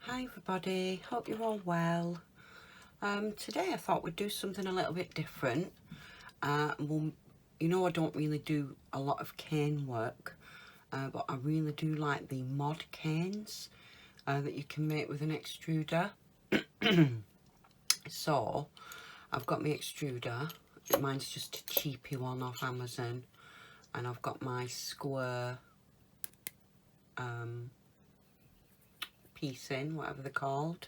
Hi everybody, hope you're all well. Today I thought we'd do something a little bit different. You know I don't really do a lot of cane work, but I really do like the mod canes that you can make with an extruder. So I've got my extruder, mine's just a cheapy one off Amazon, and I've got my square piecing, whatever they're called,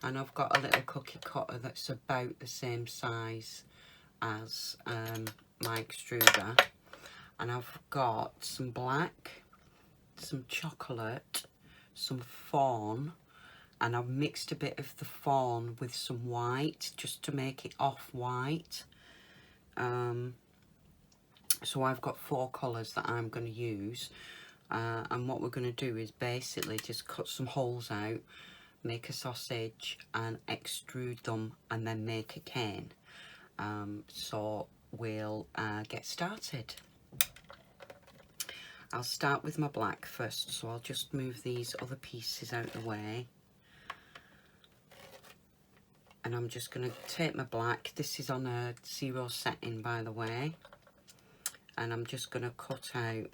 and I've got a little cookie cutter that's about the same size as my extruder, and I've got some black, some chocolate, some fawn, and I've mixed a bit of the fawn with some white just to make it off-white. So I've got 4 colours that I'm going to use, and what we're going to do is basically just cut some holes out, make a sausage and extrude them, and then make a cane. So we'll get started. I'll start with my black first, so I'll just move these other pieces out of the way. And I'm just going to take my black, this is on a 0 setting by the way, and I'm just going to cut out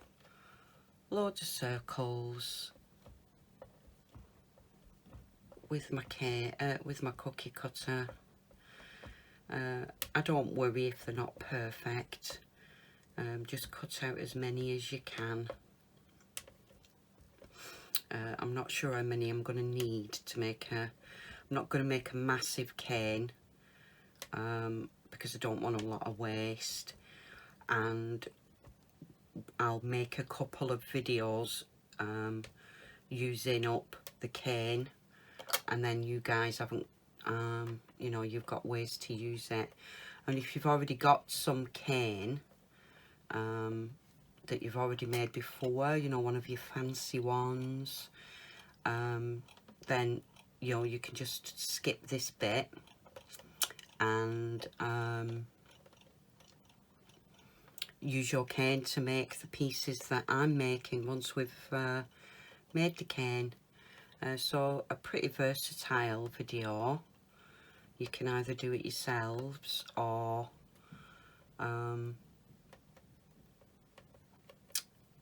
loads of circles with my cookie cutter. I don't worry if they're not perfect. Just cut out as many as you can. I'm not sure how many I'm going to need to make I'm not going to make a massive cane because I don't want a lot of waste, and I'll make a couple of videos using up the cane, and then you guys haven't you know, you've got ways to use it. And if you've already got some cane that you've already made before, you know, one of your fancy ones, then you know, you can just skip this bit and use your cane to make the pieces that I'm making once we've made the cane. So a pretty versatile video. You can either do it yourselves or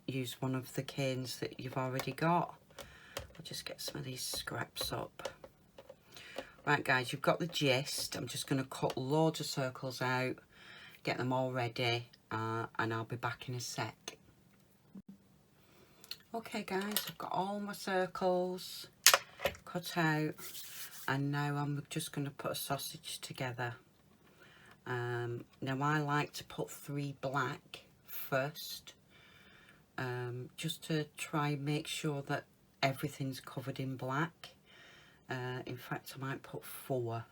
use one of the canes that you've already got. I'll just get some of these scraps up. Right guys, you've got the gist. I'm just going to cut loads of circles out, get them all ready, and I'll be back in a sec. Okay guys, I've got all my circles cut out, and now I'm just going to put a sausage together. Now I like to put 3 black first, just to try and make sure that everything's covered in black. In fact, I might put 4.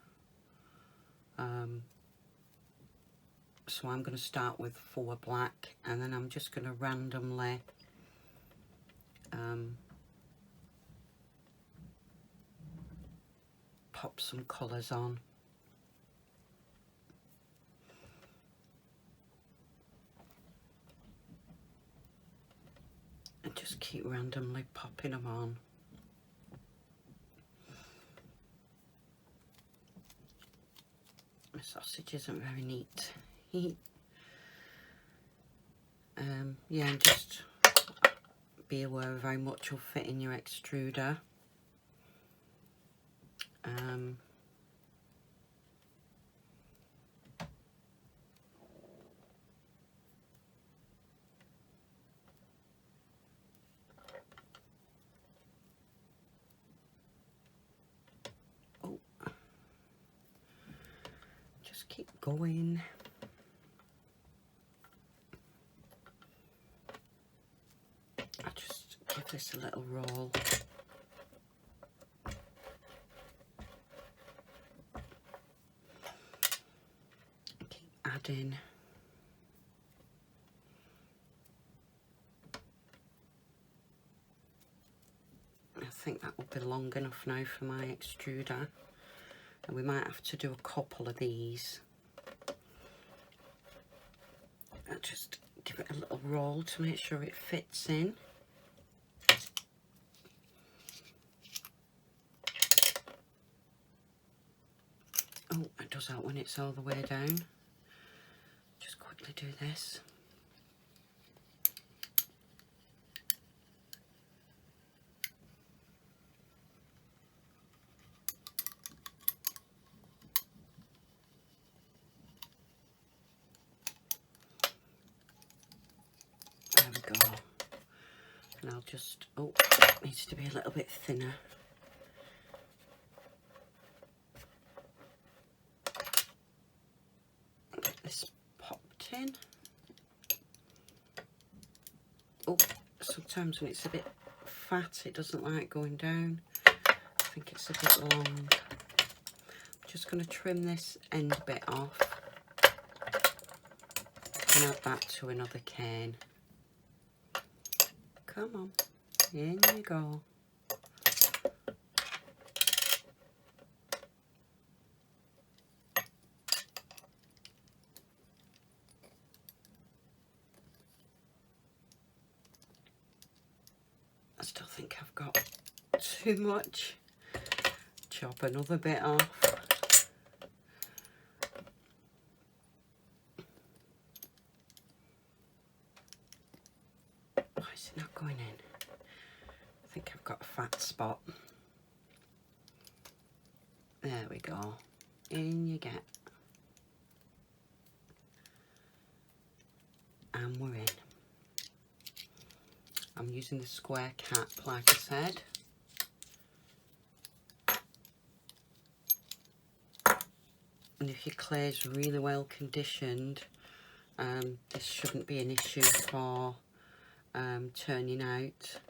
So I'm going to start with 4 black, and then I'm just going to randomly pop some colours on. And just keep randomly popping them on. My sausage isn't very neat. Yeah, and just be aware of how much will fit in your extruder. Oh, just keep going. I'll just give this a little roll. Keep adding. I think that will be long enough now for my extruder, and we might have to do a couple of these. I'll just give it a little roll to make sure it fits in. does that when it's all the way down. Just quickly do this. There we go. And I'll just, oh, it needs to be a little bit thinner. Get this popped in. Oh, sometimes when it's a bit fat, it doesn't like going down. I think it's a bit long. I'm just going to trim this end bit off and add that to another cane. Come on, in you go. I still think I've got too much. Chop another bit off. Why is it not going in? I think I've got a fat spot. There we go. In you get. And we're in. I'm using the square cap, like I said. And if your clay is really well conditioned, this shouldn't be an issue for turning out.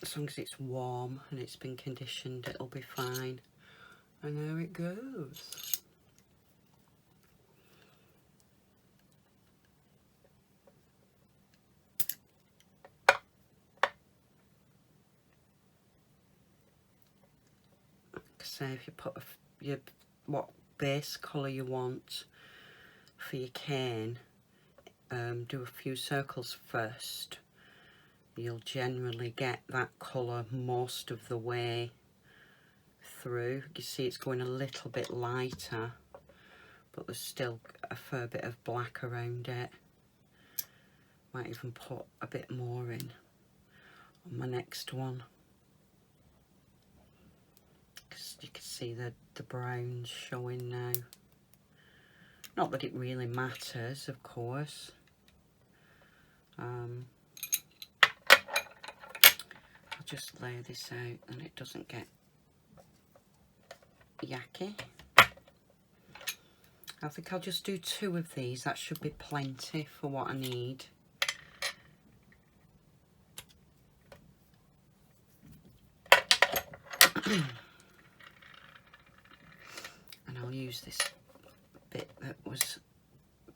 As long as it's warm and it's been conditioned, it'll be fine. And there it goes. So if you put what base colour you want for your cane, do a few circles first. You'll generally get that colour most of the way through. You see it's going a little bit lighter, but there's still a fair bit of black around it. Might even put a bit more in on my next one. You can see the browns showing now. Not that it really matters, of course. I'll just lay this out and it doesn't get yucky. I think I'll just do 2 of these. That should be plenty for what I need. And I'll use this bit that was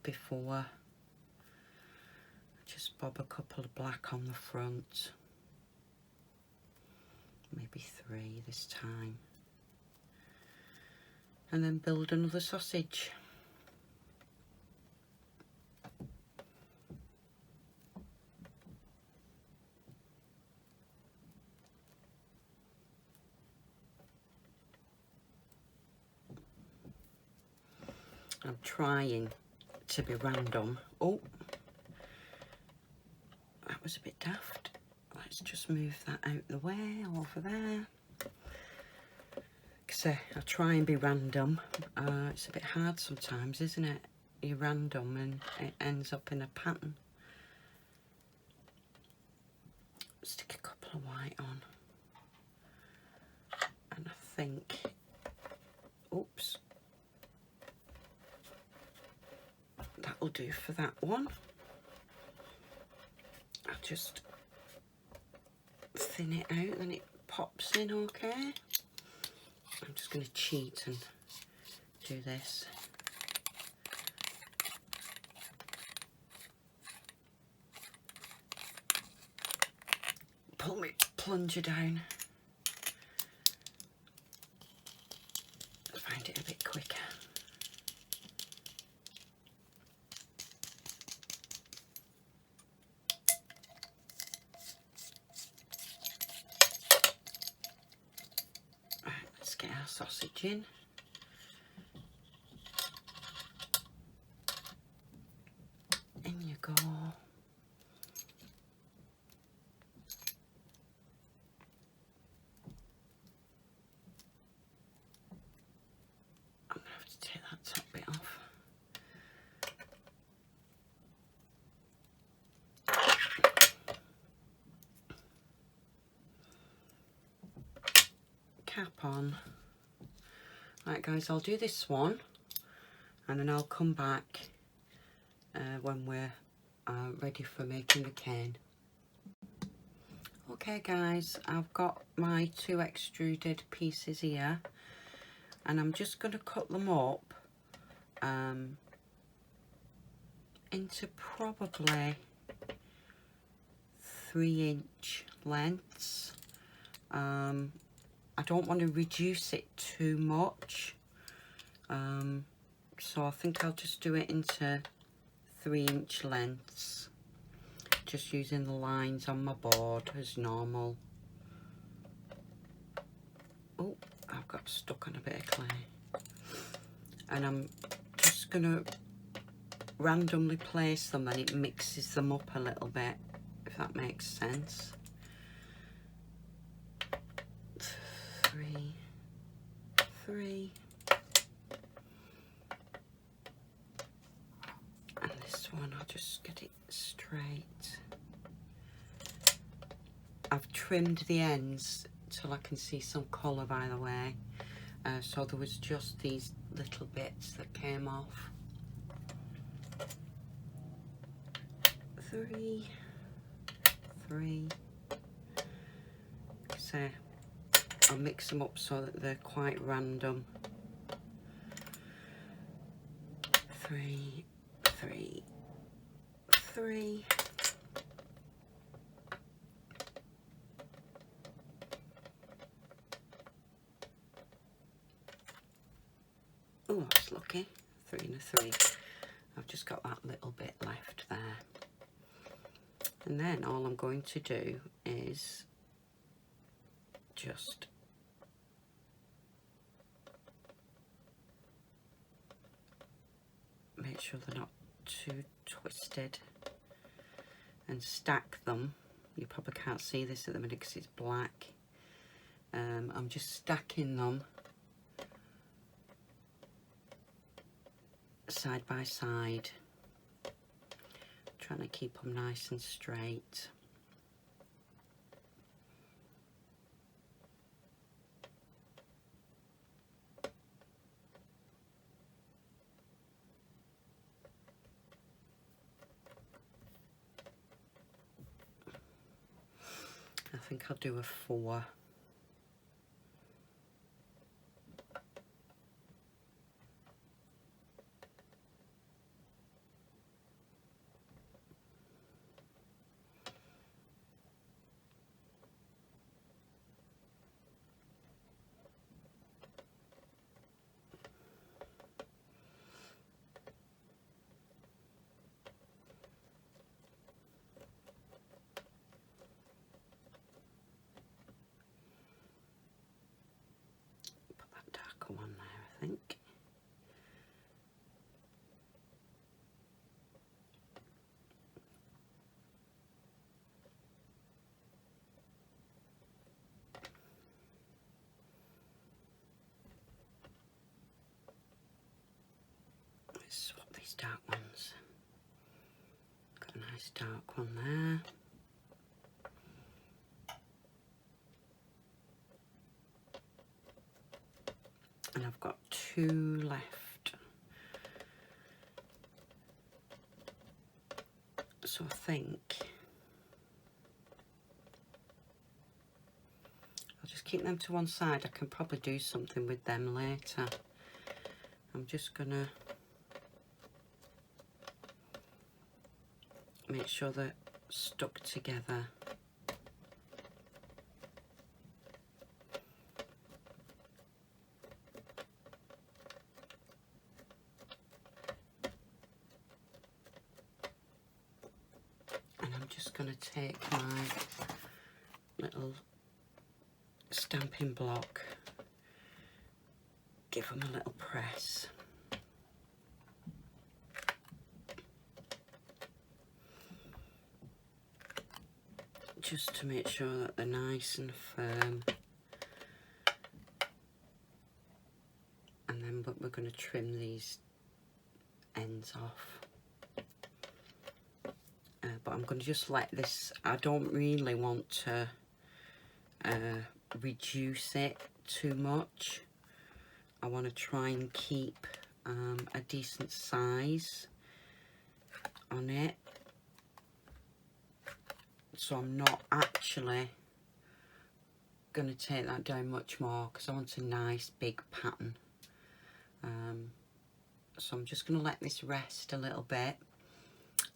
before. Just bob a couple of black on the front. Maybe 3 this time. And then build another sausage. I'm trying to be random. Oh, that was a bit daft. Let's just move that out the way, over there. So I try and be random. It's a bit hard sometimes, isn't it? You're random and it ends up in a pattern. Stick a couple of white on. And I think, oops. That'll do for that one. I'll just thin it out and it pops in okay. I'm just going to cheat and do this. Pull my plunger down. I find it a bit quicker. let's get our sausage in. In you go. I'm going to have to take that top bit off. Cap on. Right guys, I'll do this one and then I'll come back when we're ready for making the cane. Okay guys, I've got my 2 extruded pieces here and I'm just going to cut them up into probably 3-inch lengths. I don't want to reduce it too much, so I think I'll just do it into 3-inch lengths, just using the lines on my board as normal. Oh, I've got stuck on a bit of clay. And I'm just going to randomly place them and it mixes them up a little bit, if that makes sense. 3, 3. And this one, I'll just get it straight. I've trimmed the ends till I can see some colour, by the way. So there was just these little bits that came off. 3, 3. So I'll mix them up so that they're quite random. 3, 3, 3. Oh, that's lucky. 3 and a 3. I've just got that little bit left there. And then all I'm going to do is just make sure they're not too twisted and stack them. You probably can't see this at the minute because it's black. I'm just stacking them side by side, trying to keep them nice and straight. I think I'll do a 4. One there, I think. Let's swap these dark ones. Got a nice dark one there. And I've got 2 left. So I think I'll just keep them to one side. I can probably do something with them later. I'm just gonna make sure they're stuck together. Going to take my little stamping block give them a little press. Just to make sure that they're nice and firm. And then we're going to trim these ends off. But I'm going to just let this, I don't really want to reduce it too much. I want to try and keep a decent size on it. So I'm not actually going to take that down much more because I want a nice big pattern. So I'm just going to let this rest a little bit,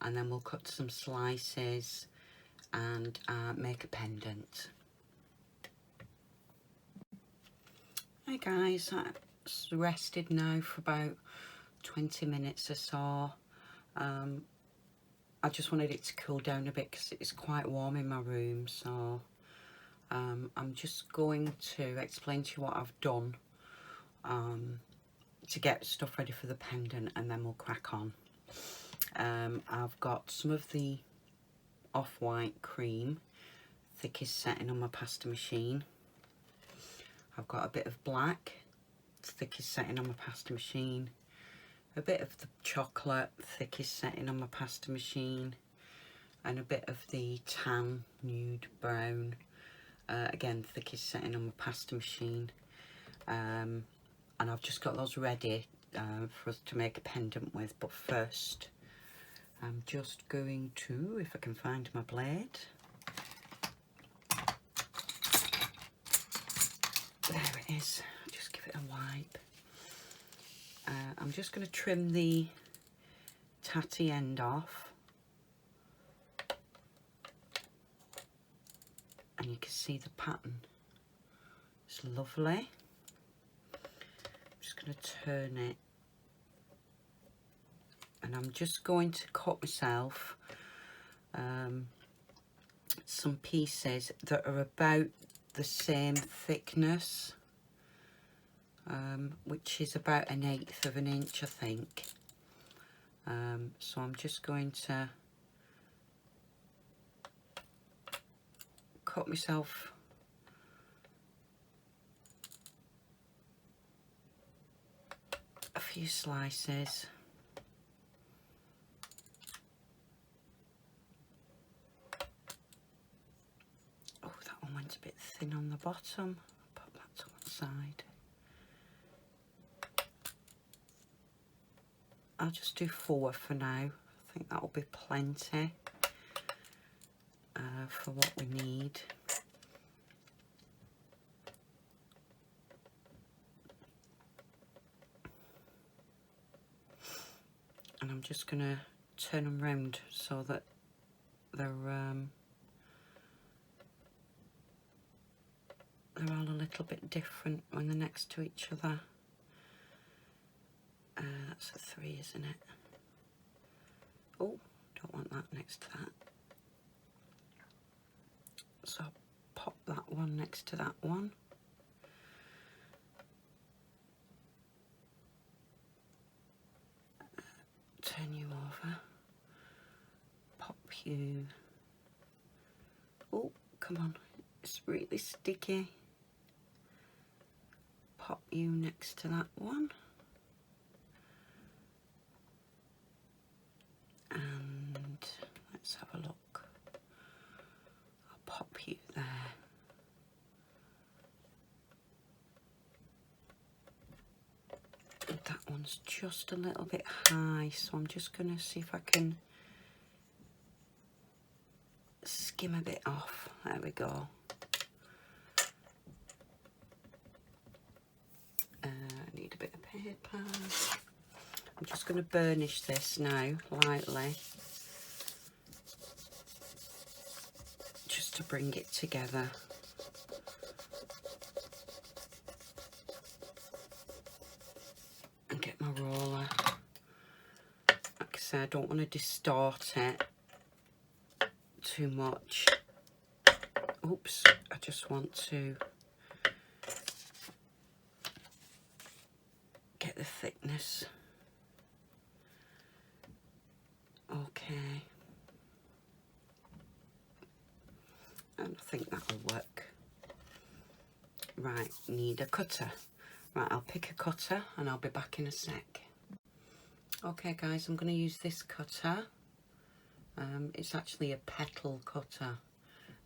and then we'll cut some slices and make a pendant. Hi guys, that's rested now for about 20 minutes or so. I just wanted it to cool down a bit because it's quite warm in my room, so I'm just going to explain to you what I've done to get stuff ready for the pendant, and then we'll crack on. I've got some of the off-white cream, thickest setting on my pasta machine. I've got a bit of black, thickest setting on my pasta machine. A bit of the chocolate, thickest setting on my pasta machine. And a bit of the tan, nude brown, again, thickest setting on my pasta machine. And I've just got those ready for us to make a pendant with. But first, I'm just going to, if I can find my blade. There it is. Just give it a wipe. I'm just going to trim the tatty end off. And you can see the pattern. It's lovely. I'm just going to turn it. And I'm just going to cut myself some pieces that are about the same thickness, which is about 1/8 of an inch, I think. So I'm just going to cut myself a few slices. Oh, that one went a bit thin on the bottom. Put that to one side. I'll just do 4 for now. I think that will be plenty for what we need. And I'm just going to turn them round so that they're all a little bit different when they're next to each other. That's a 3, isn't it? Oh, don't want that next to that. So I'll pop that one next to that one. Turn you over. Pop you. Oh, come on. It's really sticky. Pop you next to that one. And let's have a look. I'll pop you there. And that one's just a little bit high, so I'm just going to see if I can skim a bit off. There we go. I need a bit of paper. I'm just going to burnish this now lightly, just to bring it together. And get my roller. Like I said, I don't want to distort it too much. Oops, I just want to thickness. Okay. And I think that'll work. Right, need a cutter. Right, I'll pick a cutter and I'll be back in a sec. Okay guys, I'm going to use this cutter. It's actually a petal cutter,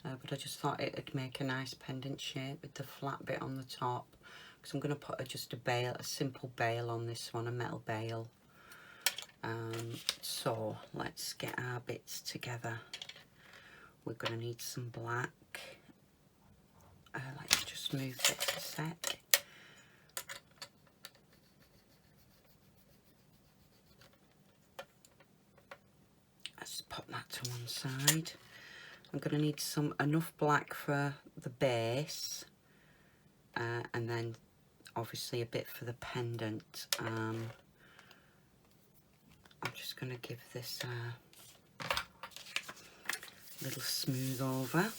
but I just thought it'd make a nice pendant shape with the flat bit on the top. Because I'm going to put just a simple bail on this one, a metal bail. So let's get our bits together. We're going to need some black. Let's just move this a sec. Let's pop that to one side. I'm going to need enough black for the base, and then obviously a bit for the pendant. I'm just going to give this a little smooth over.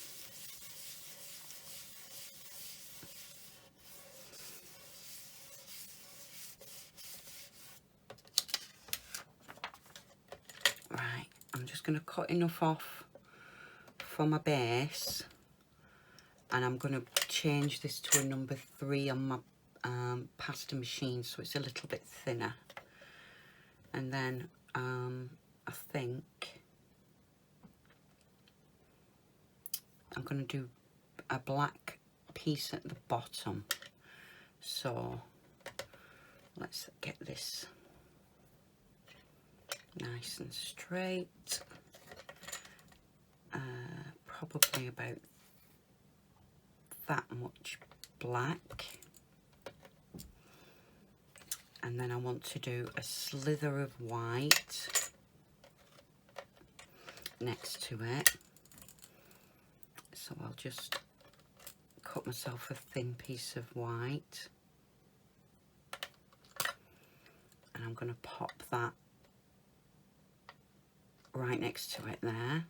Right, I'm just going to cut enough off for my base, and I'm going to change this to a number 3 on my pasta machine, so it's a little bit thinner. And then I think I'm going to do a black piece at the bottom. So let's get this nice and straight. Probably about that much black. And then I want to do a slither of white next to it. So I'll just cut myself a thin piece of white. And I'm going to pop that right next to it there.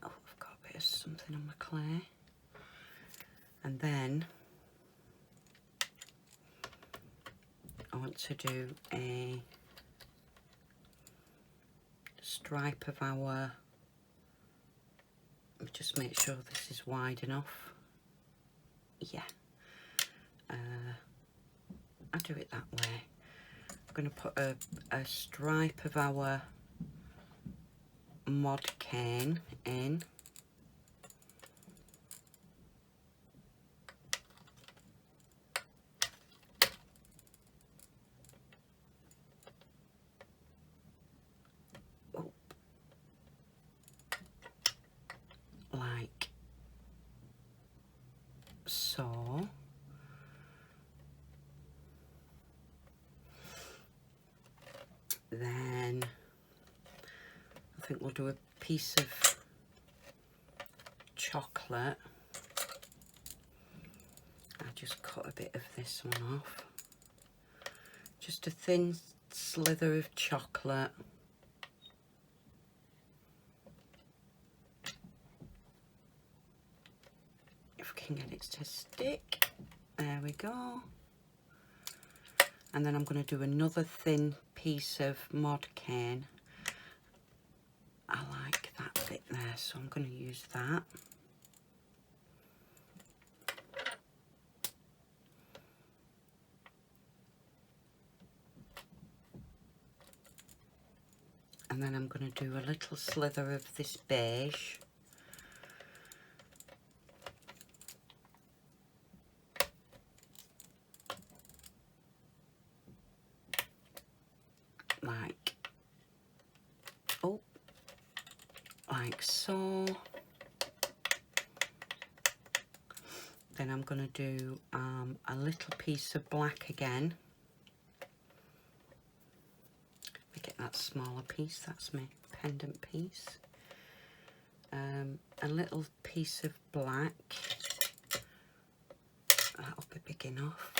Oh, I've got a bit of something on my clay. And then I want to do a stripe of our, just make sure this is wide enough. Yeah, I do it that way. I'm going to put a stripe of our mod cane in. Like so. Then I think we'll do a piece of chocolate. I just cut a bit of this one off. Just a thin slither of chocolate. If we can get it to stick. There we go. And then I'm going to do another thin piece of mod cane. I like that bit there, so I'm going to use that. And then I'm going to do a little slither of this beige. Like so. Then I'm going to do a little piece of black again. Let me get that smaller piece, that's my pendant piece. A little piece of black, that'll be big enough.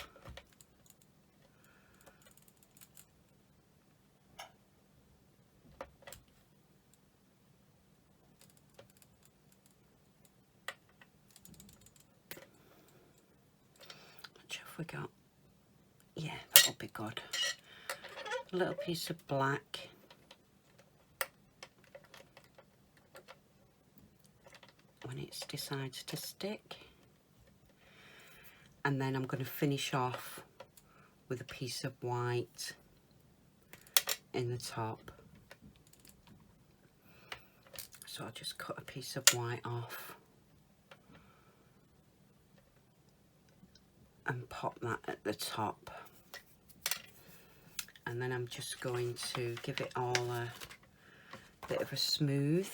have we got? Yeah, that'll be good. A little piece of black. When it decides to stick. And then I'm going to finish off with a piece of white in the top. So I'll just cut a piece of white off and pop that at the top. And then I'm just going to give it all a bit of a smooth.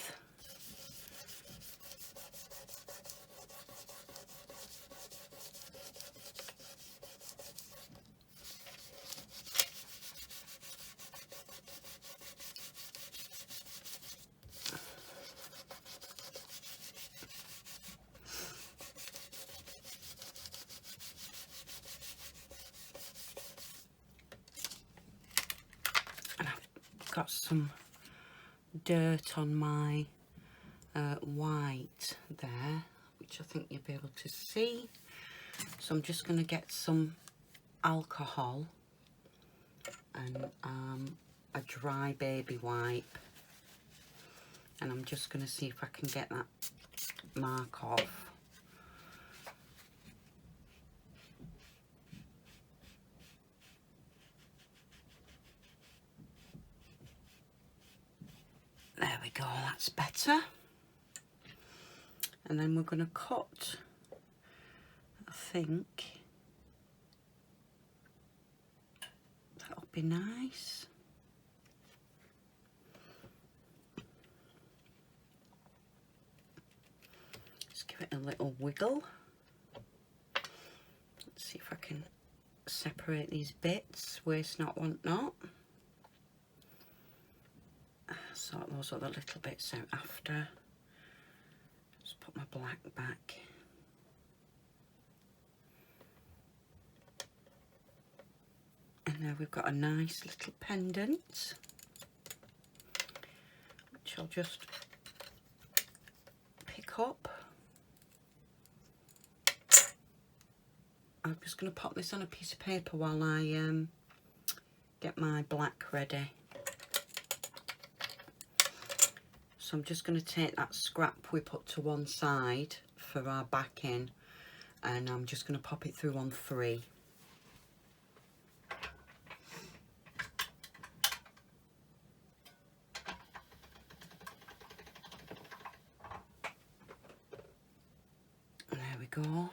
Got some dirt on my white there, which I think you'll be able to see. So I'm just going to get some alcohol and a dry baby wipe, and I'm just going to see if I can get that mark off. There we go, that's better. And then we're going to cut, I think, that'll be nice. Let's give it a little wiggle. Let's see if I can separate these bits, waste not, want not. Sort those other little bits out after. Just put my black back. And now we've got a nice little pendant, which I'll just pick up. I'm just going to pop this on a piece of paper while I get my black ready. So I'm just going to take that scrap we put to one side for our backing, and I'm just going to pop it through on 3. There we go.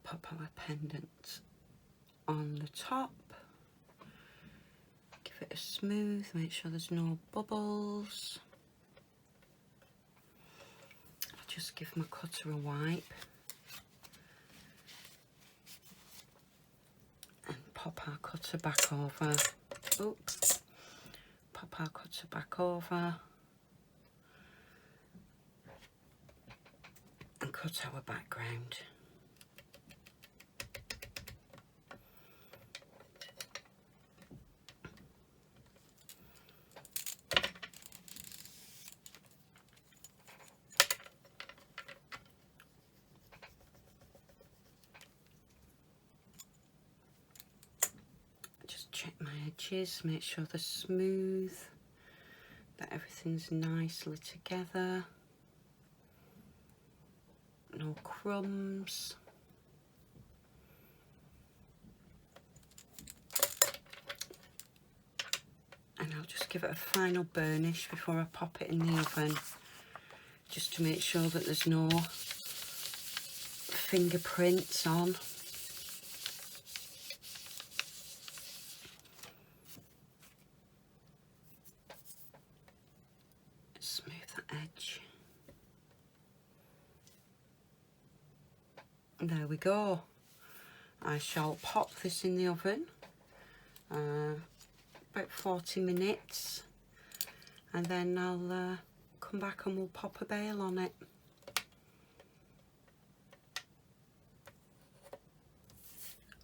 Pop our pendant on the top. Give it a smooth, make sure there's no bubbles. I'll just give my cutter a wipe and pop our cutter back over. Oops. Pop our cutter back over and cut our background. Check my edges, make sure they're smooth, that everything's nicely together, no crumbs. And I'll just give it a final burnish before I pop it in the oven, just to make sure that there's no fingerprints on. Edge. There we go. I shall pop this in the oven about 40 minutes, and then I'll come back and we'll pop a bail on it.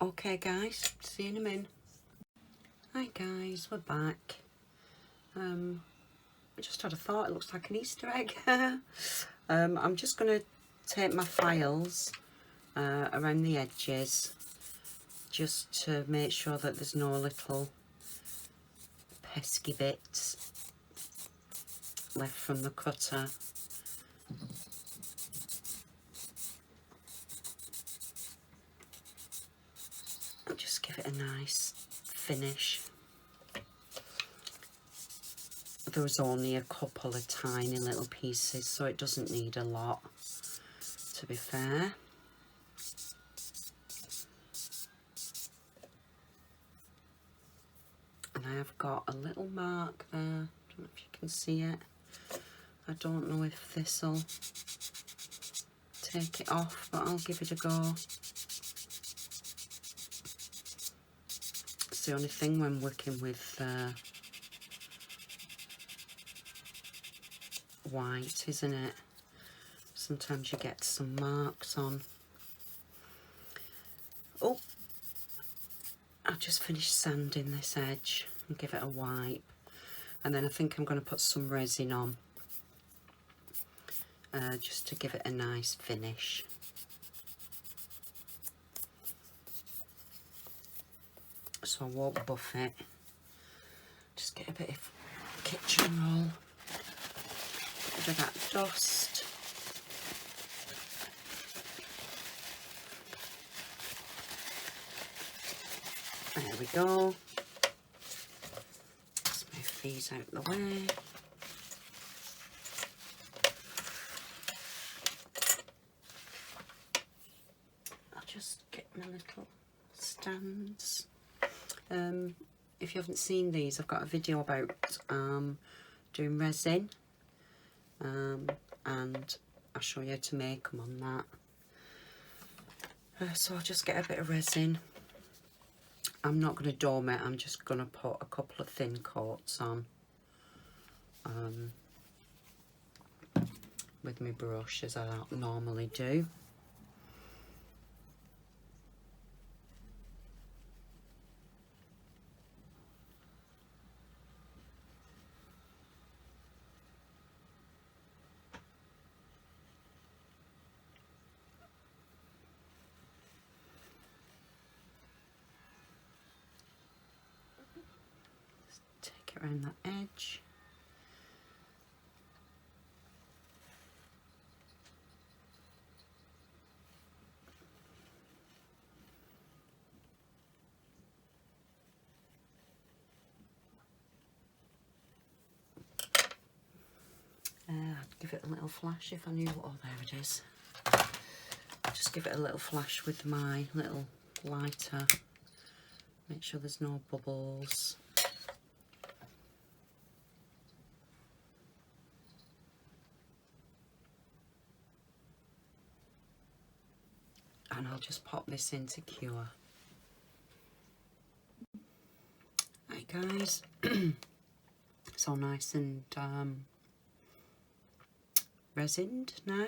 Okay guys, see you in a minute. Hi guys, we're back. I just had a thought, it looks like an Easter egg. I'm just going to tape my files around the edges just to make sure that there's no little pesky bits left from the cutter. And just give it a nice finish. There was only a couple of tiny little pieces, so it doesn't need a lot, to be fair. And I have got a little mark there. I don't know if you can see it. I don't know if this will take it off, but I'll give it a go. It's the only thing when working with white, isn't it? Sometimes you get some marks on. Oh, I just finished sanding this edge and give it a wipe, and then I think I'm going to put some resin on just to give it a nice finish. So I won't buff it, just get a bit of kitchen roll, bit of that dust. There we go. Let's move these out of the way. I'll just get my little stands. If you haven't seen these, I've got a video about doing resin, and I'll show you how to make them on that. So I'll just get a bit of resin. I'm not going to dome it, I'm just going to put a couple of thin coats on with my brush, as I normally do. Take it around that edge. I'd give it a little flash if I knew. Oh, there it is. Just give it a little flash with my little lighter. Make sure there's no bubbles. And I'll just pop this in to cure. Right guys, it's all nice and resined now.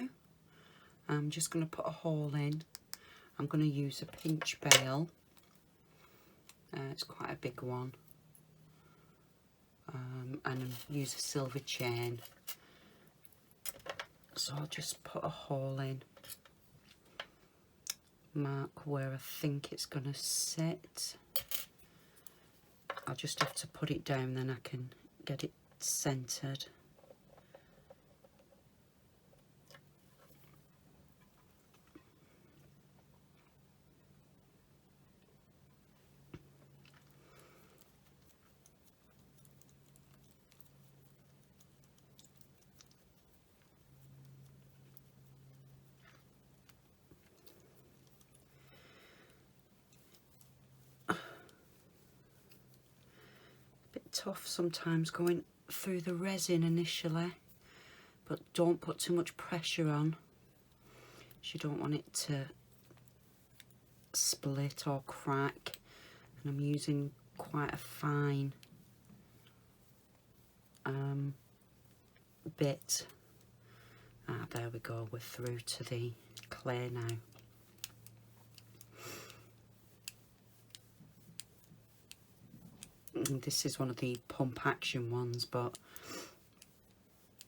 I'm just going to put a hole in. I'm going to use a pinch bail. It's quite a big one. And use a silver chain. So I'll just put a hole in. Mark where I think it's going to sit. I'll just have to put it down, then I can get it centered. Tough sometimes going through the resin initially, but don't put too much pressure on. You don't want it to split or crack, and I'm using quite a fine bit. There we go, we're through to the clay now. This is one of the pump action ones, but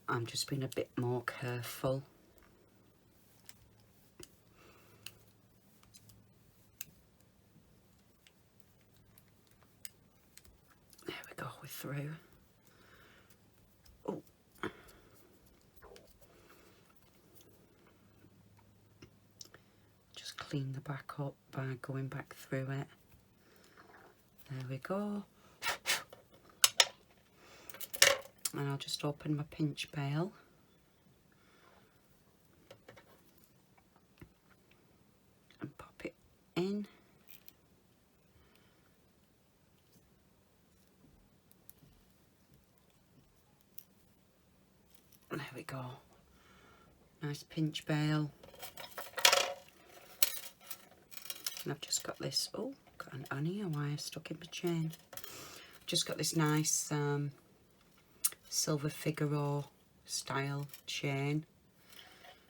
I'm just being a bit more careful. through. Oh. Just clean the back up by going back through it. There we go. And I'll just open my pinch bail. And pop it in. There we go. Nice pinch bail. And I've just got this, oh, got an onion wire stuck in my chain. Just got this nice silver Figaro style chain.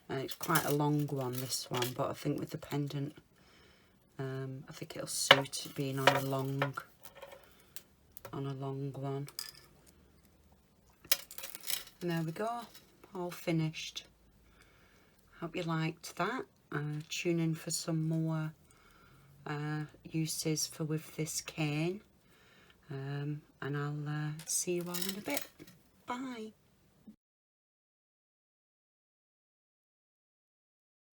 And it's quite a long one, this one, but I think with the pendant, I think it'll suit it being on a long one. And there we go, all finished. Hope you liked that. Tune in for some more uses for with this cane. And I'll see you all in a bit. Bye.